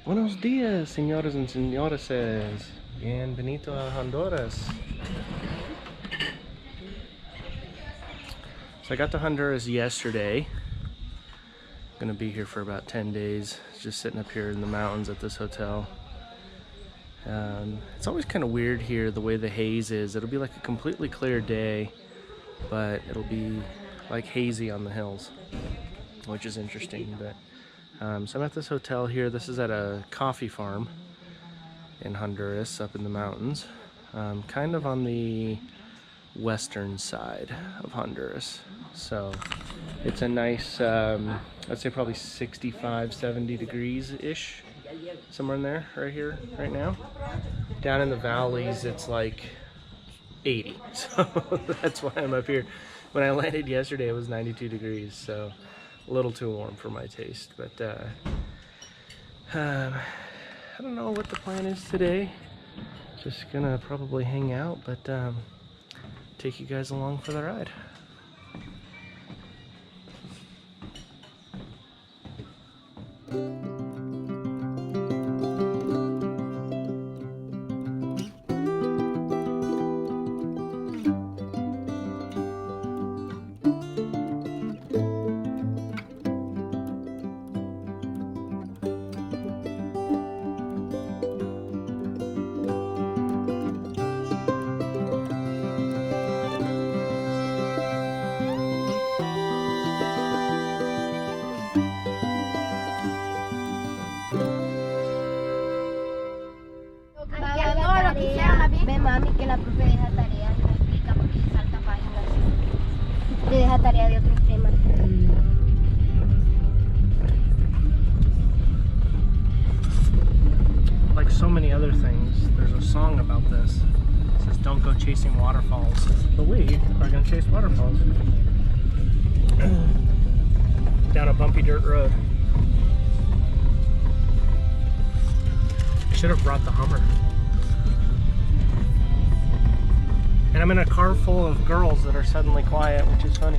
Buenos dias, señores and señores. Bienvenido a Honduras. So I got to Honduras yesterday. Gonna be here for about 10 days. Just sitting up here in the mountains at this hotel. It's always kind of weird here the way the haze is. It'll be like a completely clear day, but it'll be like hazy on the hills, which is interesting. But so I'm at this hotel here. This is at a coffee farm in Honduras, up in the mountains, kind of on the western side of Honduras. So it's a nice, I'd say probably 65, 70 degrees-ish, somewhere in there, right here, right now. Down in the valleys, it's like 80, so that's why I'm up here. When I landed yesterday, it was 92 degrees, so a little too warm for my taste. But I don't know what the plan is today. Just gonna probably hang out, but take you guys along for the ride. Ve mami que la profe deja tareas y me explica porque salta páginas. Le deja tarea de otros temas. Like so many other things, there's a song about this. It says, "Don't go chasing waterfalls." But we are gonna chase waterfalls down a bumpy dirt road. I should have brought the Hummer. And I'm in a car full of girls that are suddenly quiet, which is funny.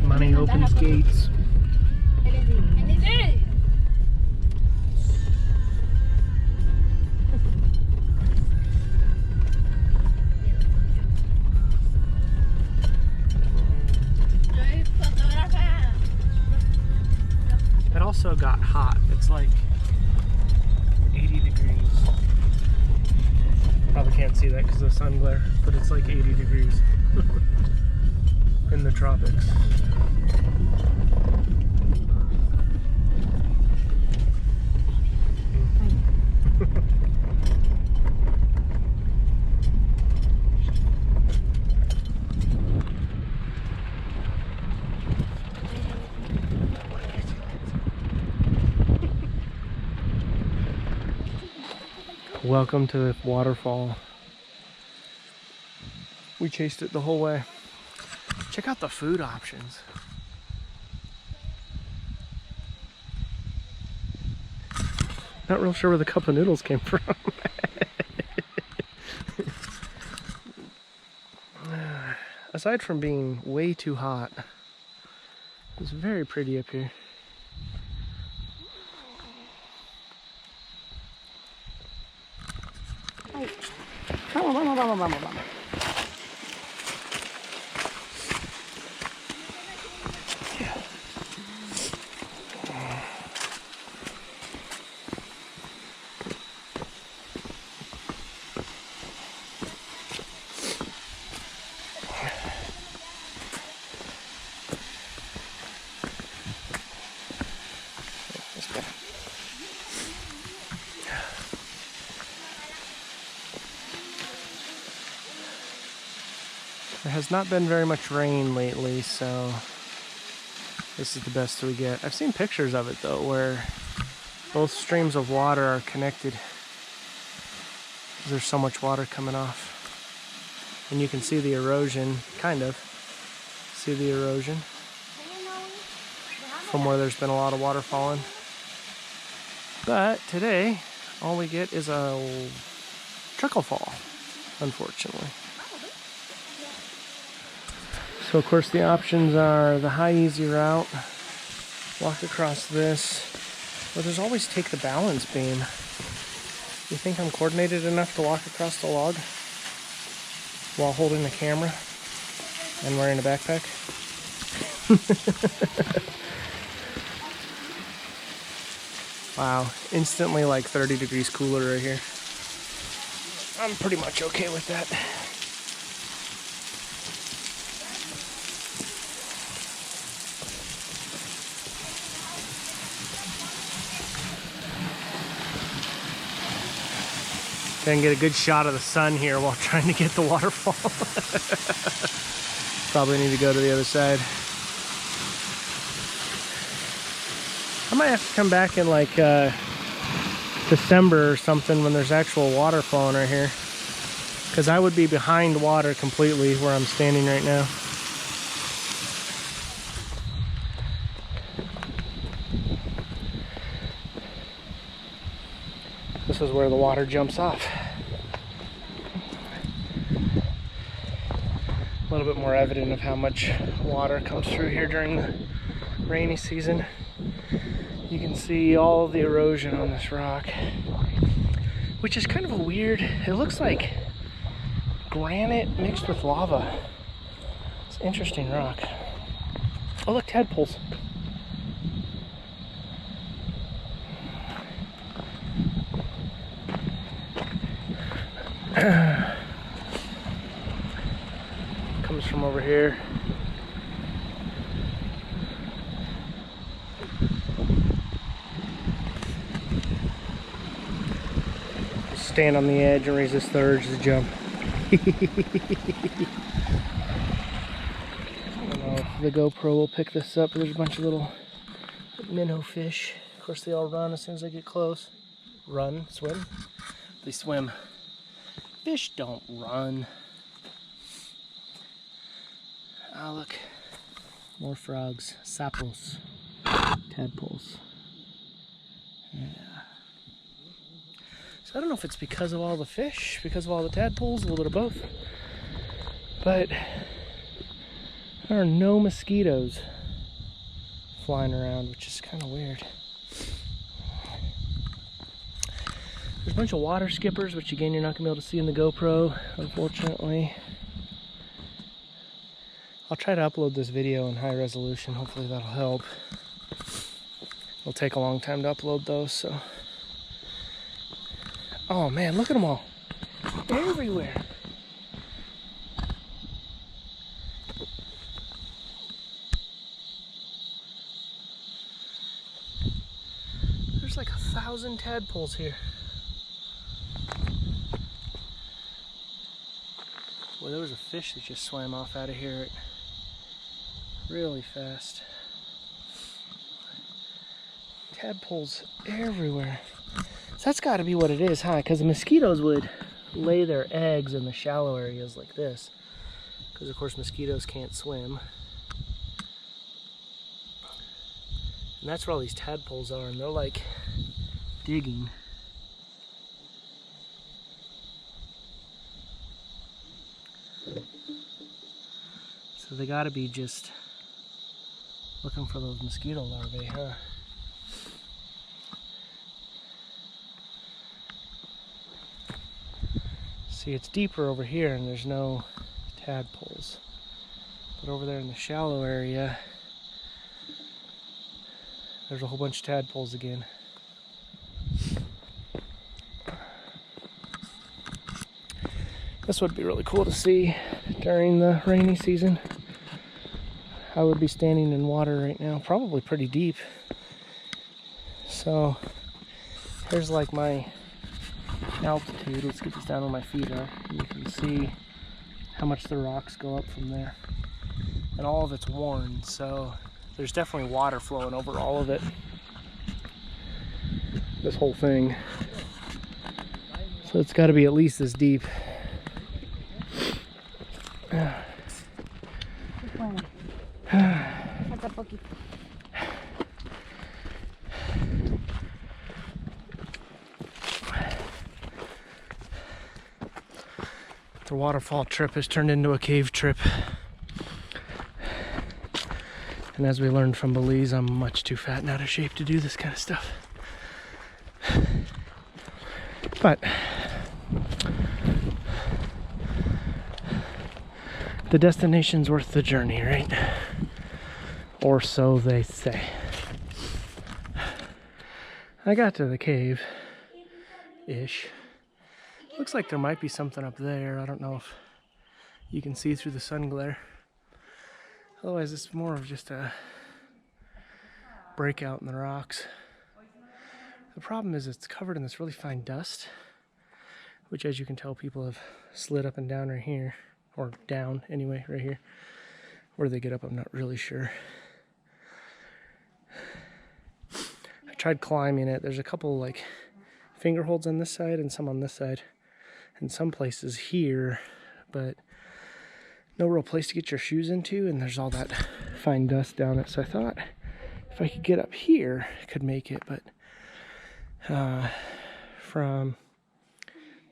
Money opens gates. It also got hot. It's like 80 degrees. Probably can't see that because of the sun glare, but it's like 80 degrees in the tropics. Welcome to the waterfall. We chased it the whole way. Check out the food options. Not real sure where the cup of noodles came from. Aside from being way too hot, it's very pretty up here. Vamos. There has not been very much rain lately, so this is the best we get. I've seen pictures of it though, where Both streams of water are connected. There's so much water coming off. And you can see the erosion, kind of. See the erosion from where there's been a lot of water falling. But today, all we get is a trickle fall, unfortunately. So of course the options are the high easy route, walk across this, or there's always take the balance beam. You think I'm coordinated enough to walk across the log while holding the camera and wearing a backpack? Wow, instantly like 30 degrees cooler right here. I'm pretty much okay with that. Try and get a good shot of the sun here while trying to get the waterfall. Probably need to go to the other side. I might have to come back in like December or something when there's actual water flowing right here. Because I would be behind water completely where I'm standing right now. This is where the water jumps off. A little bit more evident of how much water comes through here during the rainy season. You can see all the erosion on this rock, which is kind of a weird, it looks like granite mixed with lava. It's an interesting rock. Oh look, tadpoles. Comes from over here. Stand on the edge and resist the urge to jump. I don't know if the GoPro will pick this up, but there's a bunch of little minnow fish. Of course they all run as soon as they get close. Run, swim? They swim. Fish don't run. Oh look, more frogs, sapos, tadpoles. Yeah. So I don't know if it's because of all the fish, because of all the tadpoles, a little bit of both. But there are no mosquitoes flying around, which is kind of weird. There's a bunch of water skippers, which again you're not going to be able to see in the GoPro, unfortunately. I'll try to upload this video in high resolution, hopefully that'll help. It'll take a long time to upload though, so. Oh man, look at them all. Everywhere. There's like 1,000 tadpoles here. Well, there was a fish that just swam off out of here really fast. Tadpoles everywhere. So that's got to be what it is, huh? Because the mosquitoes would lay their eggs in the shallow areas like this. Because of course mosquitoes can't swim. And that's where all these tadpoles are, and they're like digging. So they gotta be just looking for those mosquito larvae, huh? See, it's deeper over here and there's no tadpoles. But over there in the shallow area, there's a whole bunch of tadpoles again. This would be really cool to see during the rainy season. I would be standing in water right now, probably pretty deep. So here's like my altitude. Let's get this down where my feet are. You can see how much the rocks go up from there. And all of it's worn, so there's definitely water flowing over all of it. this whole thing. So it's got to be at least this deep. The waterfall trip has turned into a cave trip. And as we learned from Belize, I'm much too fat and out of shape to do this kind of stuff. But the destination's worth the journey, right? Or so they say. I got to the cave-ish. Looks like there might be something up there. I don't know if you can see through the sun glare. Otherwise, it's more of just a breakout in the rocks. The problem is it's covered in this really fine dust, which, as you can tell, people have slid up and down right here. Or down, anyway, right here. Where they get up, I'm not really sure. I tried climbing it. There's a couple, like, finger holds on this side and some on this side. And some places here, but no real place to get your shoes into, and there's all that fine dust down it. So I thought if I could get up here, I could make it, but let's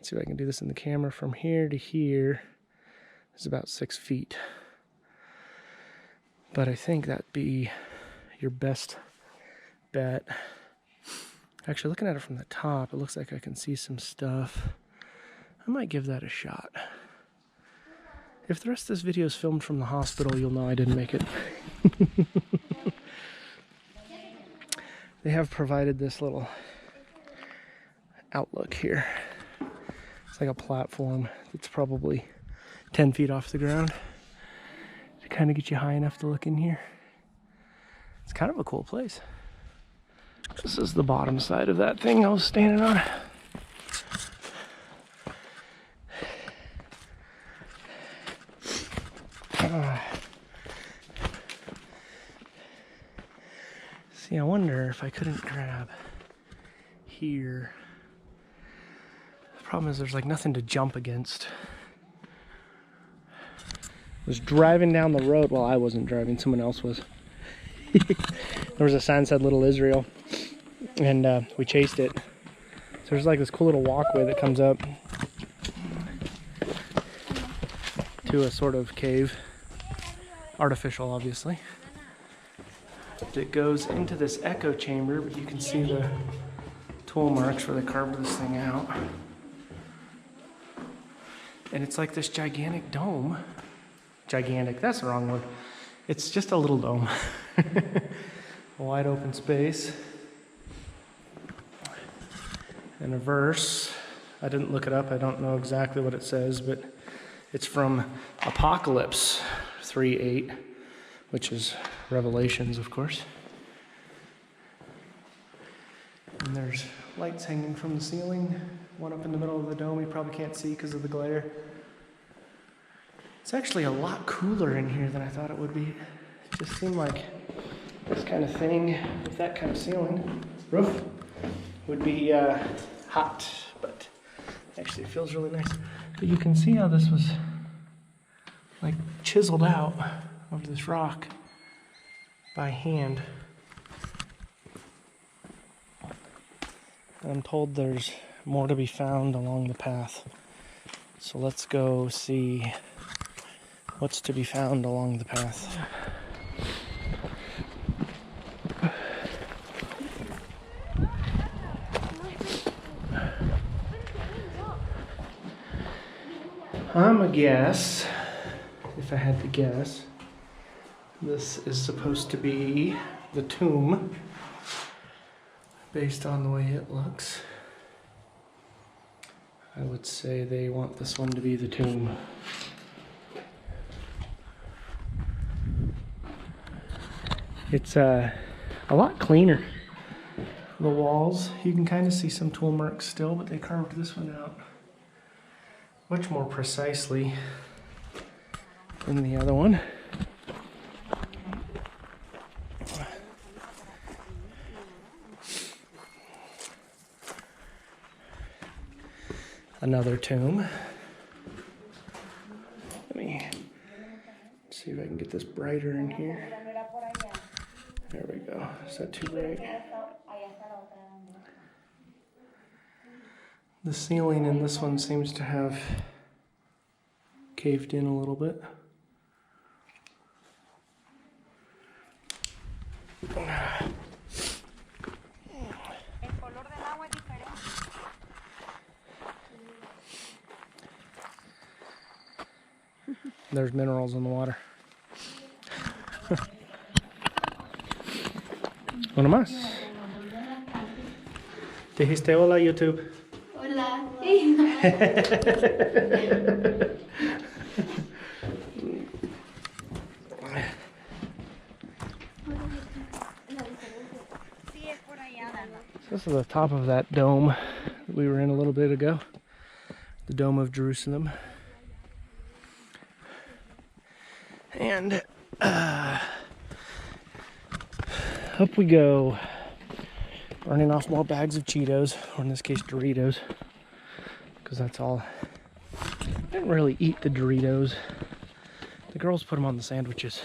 see if I can do this in the camera, from here to here is about 6 feet. But I think that'd be your best bet. Actually, looking at it from the top, it looks like I can see some stuff. I might give that a shot. If the rest of this video is filmed from the hospital, you'll know I didn't make it. They have provided this little outlook here. It's like a platform that's probably 10 feet off the ground to kind of get you high enough to look in here. It's kind of a cool place. This is the bottom side of that thing I was standing on. See, I wonder if I couldn't grab here. The problem is there's like nothing to jump against. I was driving down the road. Well, I wasn't driving, someone else was. There was a sign that said Little Israel, and we chased it. So there's like this cool little walkway that comes up to a sort of cave. Artificial, obviously. It goes into this echo chamber, but you can see the tool marks where they carved this thing out. And it's like this gigantic dome. Gigantic, that's the wrong word. It's just a little dome. A wide open space. And a verse. I didn't look it up, I don't know exactly what it says, but it's from Apocalypse 3:8, which is Revelations, of course. And there's lights hanging from the ceiling, one up in the middle of the dome you probably can't see because of the glare. It's actually a lot cooler in here than I thought it would be. It just seemed like this kind of thing with that kind of ceiling, roof, would be hot, but actually it feels really nice. But you can see how this was like chiseled out of this rock by hand. I'm told there's more to be found along the path. So let's go see what's to be found along the path. I'm a guess, if I had to guess, this is supposed to be the tomb, based on the way it looks. I would say they want this one to be the tomb. It's a lot cleaner. The walls, you can kind of see some tool marks still, but they carved this one out much more precisely than the other one. Another tomb. Let me see if I can get this brighter in here. There we go. Is that too bright? The ceiling in this one seems to have caved in a little bit. There's minerals in the water. Uno más. Dijiste hola, YouTube. Hola. This is the top of that dome that we were in a little bit ago. The Dome of Jerusalem. And up we go. Running off more bags of Cheetos, or in this case Doritos. Because that's all. I didn't really eat the Doritos. The girls put them on the sandwiches.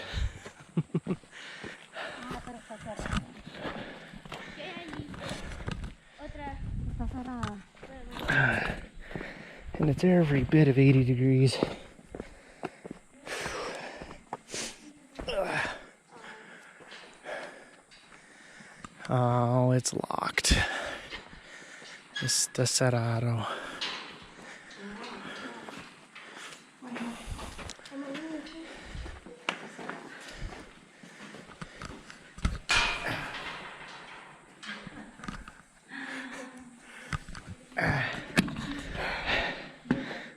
And it's every bit of 80 degrees. Oh, it's locked. Está cerrado.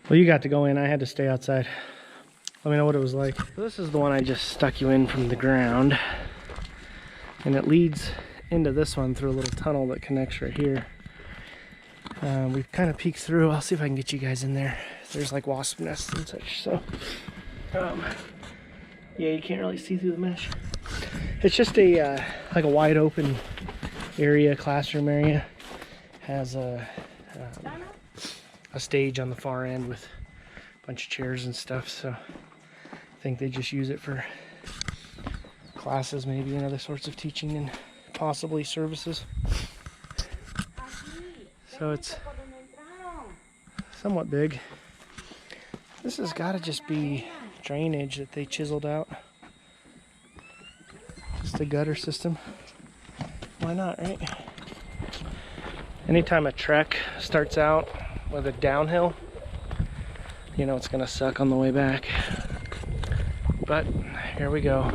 Well, you got to go in. I had to stay outside. Let me know what it was like. So this is the one I just stuck you in from the ground. And it leads into this one through a little tunnel that connects right here. We've kind of peeked through. I'll see if I can get you guys in there. There's like wasp nests and such. So, yeah, you can't really see through the mesh. It's just a like a wide open area, classroom area. Has a stage on the far end with a bunch of chairs and stuff. So I think they just use it for classes maybe and other sorts of teaching and possibly services. So it's somewhat big. This has got to just be drainage that they chiseled out. Just a gutter system. Why not, right? Anytime a trek starts out with a downhill, you know it's gonna suck on the way back. But here we go,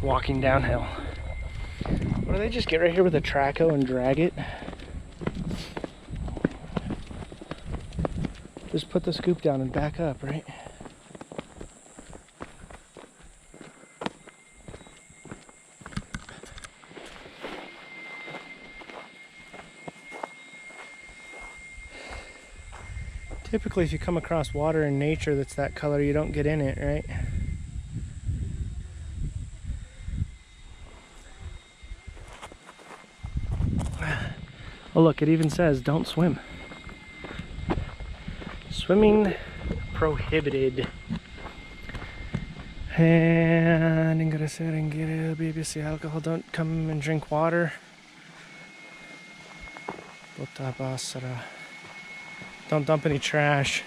walking downhill. Or do they just get right here with a traco and drag it? Just put the scoop down and back up, right? Typically, if you come across water in nature that's that color, you don't get in it, right? Oh look, it even says don't swim. Swimming prohibited. And BBC alcohol, don't come and drink water. Bota basura. Don't dump any trash.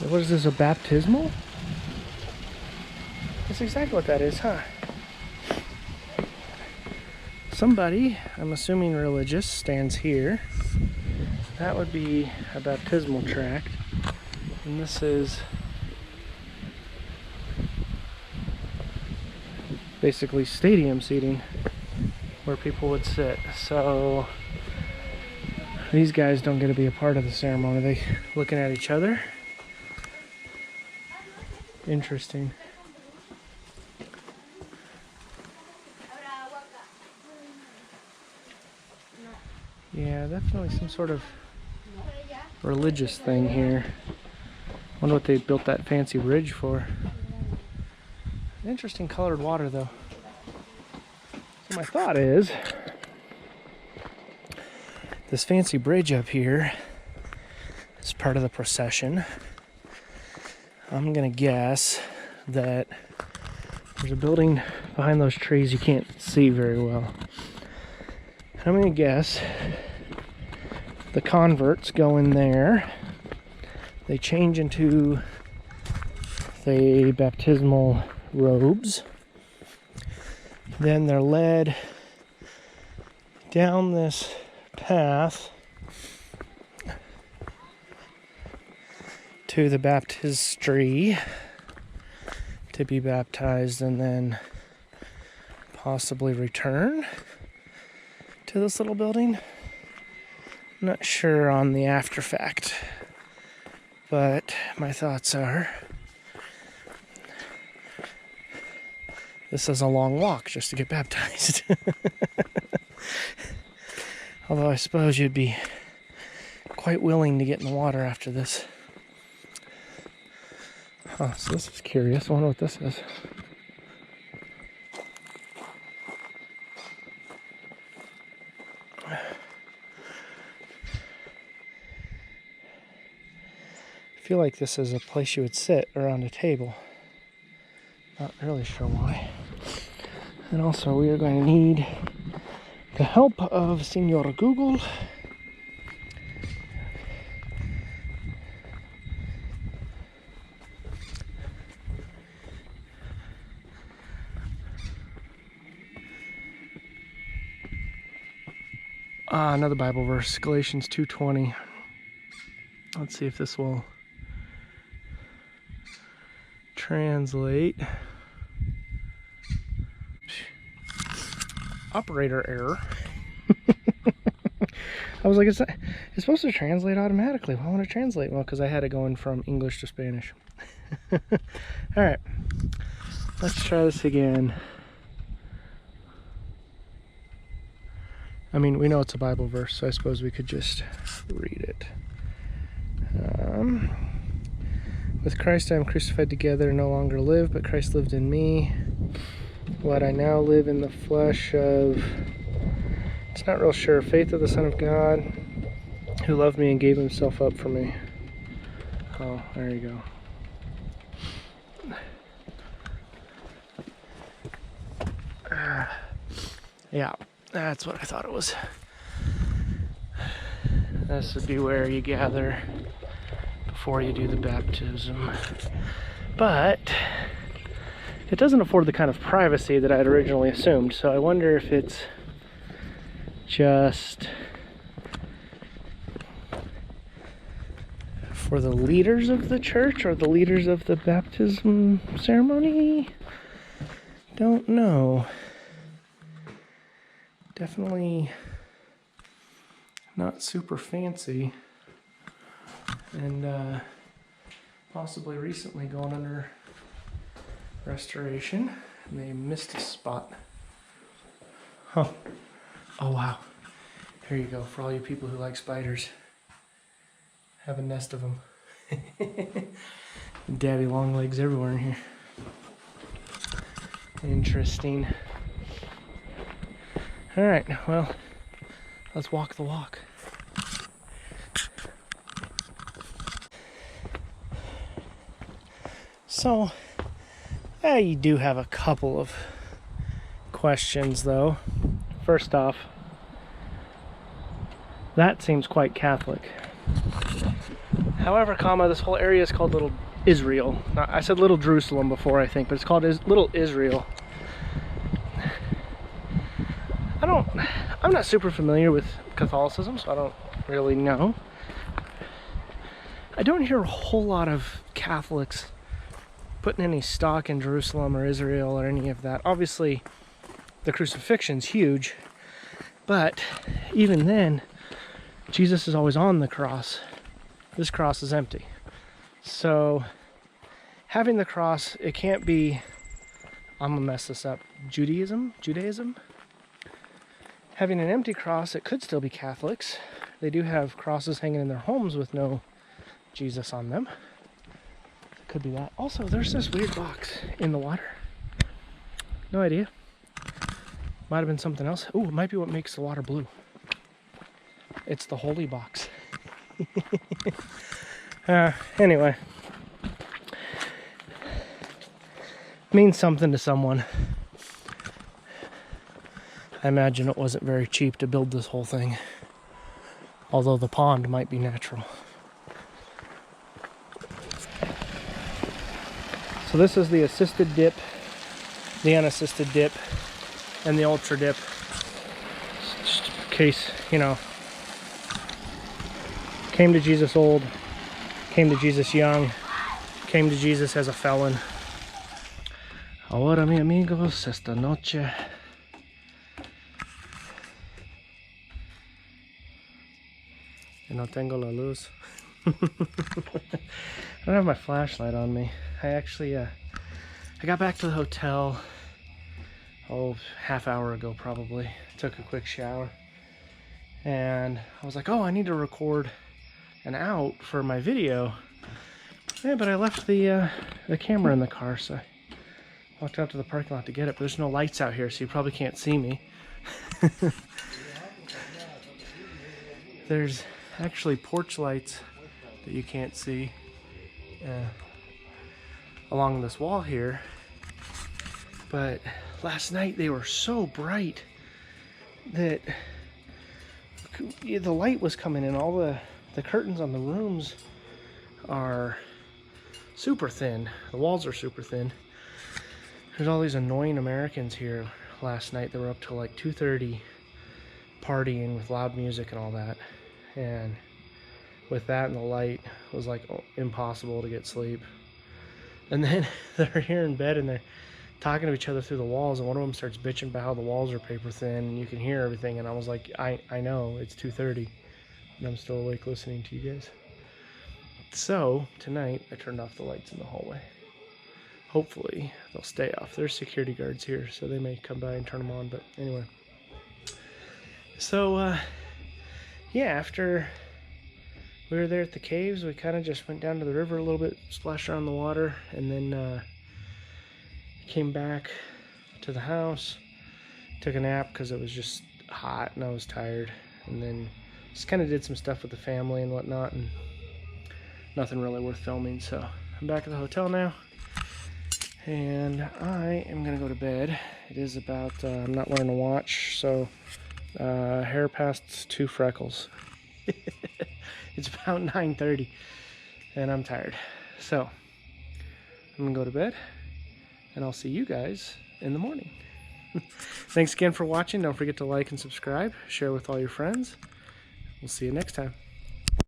What is this, a baptismal? That's exactly what that is, huh? Somebody, I'm assuming religious, stands here. That would be a baptismal tract. And this is basically stadium seating where people would sit. So these guys don't get to be a part of the ceremony. Are they looking at each other? Interesting. Yeah, definitely some sort of religious thing here. Wonder what they built that fancy bridge for. Interesting colored water though. So my thought is, this fancy bridge up here is part of the procession. I'm gonna guess that there's a building behind those trees you can't see very well. I'm gonna guess the converts go in there. They change into the baptismal robes. Then they're led down this path to the baptistry to be baptized, and then possibly return to this little building. I'm not sure on the after fact, but my thoughts are this is a long walk just to get baptized. Although I suppose you'd be quite willing to get in the water after this. Huh, so this is curious. I wonder what this is. I feel like this is a place you would sit around a table. Not really sure why. And also we are going to need the help of Senora Google. Another Bible verse, Galatians 2:20. Let's see if this will translate. Operator error. I was like, it's supposed to translate automatically. Why won't it translate? Well, because I had it going from English to Spanish. Alright, let's try this again. I mean, we know it's a Bible verse, so I suppose we could just read it. With Christ I am crucified together, no longer live, but Christ lived in me. What I now live in the flesh of, it's not real sure, faith of the Son of God, who loved me and gave himself up for me. Oh, there you go. Yeah, that's what I thought it was. This would be where you gather before you do the baptism. But it doesn't afford the kind of privacy that I had originally assumed, so I wonder if it's just for the leaders of the church or the leaders of the baptism ceremony. Don't know. Definitely not super fancy, and possibly recently going under restoration, and they missed a spot. Huh. Oh wow. Here you go, for all you people who like spiders. Have a nest of them. Daddy long legs everywhere in here. Interesting. Alright, well, let's walk the walk. So, I do have a couple of questions though. First off, that seems quite Catholic. However, this whole area is called Little Israel. Now, I said Little Jerusalem before, I think, but it's called Little Israel. I'm not super familiar with Catholicism, so I don't really know. I don't hear a whole lot of Catholics putting any stock in Jerusalem or Israel or any of that. Obviously, the crucifixion's huge, but even then, Jesus is always on the cross. This cross is empty. So, having the cross, it can't be, I'm gonna mess this up, Judaism? Having an empty cross, it could still be Catholics. They do have crosses hanging in their homes with no Jesus on them. It could be that. Also, there's this weird box in the water. No idea. Might have been something else. Oh, it might be what makes the water blue. It's the holy box. Anyway. Means something to someone. I imagine it wasn't very cheap to build this whole thing. Although the pond might be natural. So this is the assisted dip, the unassisted dip, and the ultra dip. Just in case, you know, came to Jesus old, came to Jesus young, came to Jesus as a felon. Ahora, mi amigos, esta noche. No tengo la luz. I don't have my flashlight on me. I actually, I got back to the hotel, half hour ago probably. Took a quick shower. And I was like, oh, I need to record an out for my video. Yeah, but I left the camera in the car, so I walked out to the parking lot to get it. But there's no lights out here, so you probably can't see me. There's actually porch lights that you can't see along this wall here, but last night they were so bright that the light was coming in. All the curtains on the rooms are super thin. The walls are super thin. There's all these annoying Americans here last night. They were up till like 2:30 partying with loud music and all that, and with that and the light, it was like impossible to get sleep. And then they're here in bed and they're talking to each other through the walls, and one of them starts bitching about how the walls are paper thin and you can hear everything. And I was like, I know, it's 2:30 and I'm still awake listening to you guys. So tonight I turned off the lights in the hallway. Hopefully they'll stay off. There's security guards here, so they may come by and turn them on, but anyway. So yeah, after we were there at the caves, we kind of just went down to the river a little bit, splashed around the water, and then came back to the house, took a nap because it was just hot and I was tired, and then just kind of did some stuff with the family and whatnot, and nothing really worth filming. So I'm back at the hotel now, and I am gonna go to bed. It is about, I'm not wearing a watch, so hair past 2 freckles. It's about 9:30 and I'm tired. So I'm gonna go to bed and I'll see you guys in the morning. Thanks again for watching. Don't forget to like and subscribe, share with all your friends. We'll see you next time.